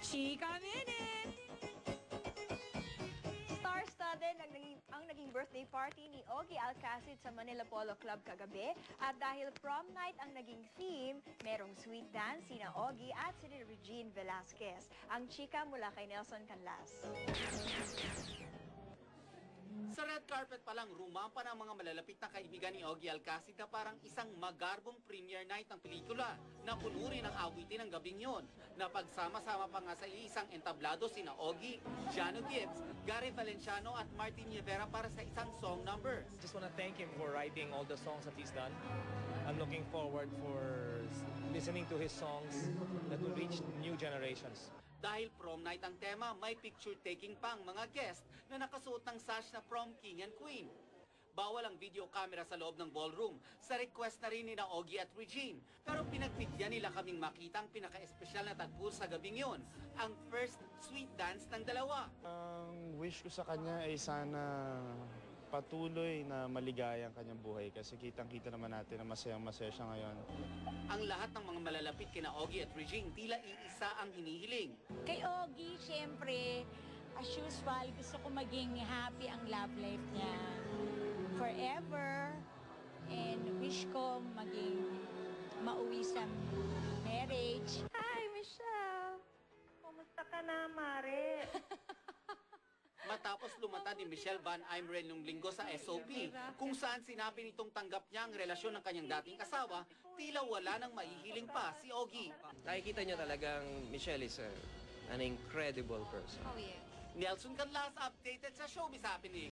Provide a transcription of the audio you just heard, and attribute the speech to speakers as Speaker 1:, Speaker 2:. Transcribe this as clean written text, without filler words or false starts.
Speaker 1: Chika Minute!
Speaker 2: Star-studded ang naging birthday party ni Ogie Alcacid sa Manila Polo Club kagabi. At dahil prom night ang naging theme, merong sweet dance sina Ogie at si Regine Velasquez. Ang chika mula kay Nelson Canlas.
Speaker 3: Sa red carpet pa lang, rumampa ng mga malalapit na kaibigan ni Ogie Alcacid na parang isang magarbong premiere night ng pelikula na puno rin ang awitin ng gabing yon. Na pagsama-sama pa nga sa isang entablado sina Ogie, Jano Gibbs, Gary Valenciano at Martin Rivera para sa isang song number.
Speaker 4: Just want to thank him for writing all the songs that he's done. I'm looking forward for listening to his songs that will reach new generations.
Speaker 3: Dahil prom night ang tema, may picture-taking pang mga guest na nakasuot ng sash na prom king and queen. Bawal ang video camera sa loob ng ballroom, sa request na rin ni Ogie at Regine. Pero pinagbigyan nila kaming makita ang pinaka-espesyal na tagpo sa gabing yon, ang first sweet dance ng dalawa.
Speaker 5: Ang wish ko sa kanya ay sana patuloy na maligaya ang kanyang buhay kasi kitang-kita naman natin na masayang-masaya siya ngayon.
Speaker 3: Ang lahat ng mga malalapit kina Ogie at Regine, tila iisa ang hinihiling.
Speaker 1: Kay Ogie, syempre, as usual, gusto ko maging happy ang love life niya forever. And wish ko maging mauwi sa marriage.
Speaker 2: Hi, Michelle! Kumusta ka na, Mare?
Speaker 3: Matapos lumata ni Michelle Van Imeren nung linggo sa SOP, kung saan sinabi nitong tanggap niya ang relasyon ng kanyang dating asawa, tila wala nang maihiling pa si Ogie.
Speaker 6: Nakikita niyo talagang Michelle is an incredible person.
Speaker 2: Oh, yeah.
Speaker 3: Nelson Canlas updated sa Showbiz Happening.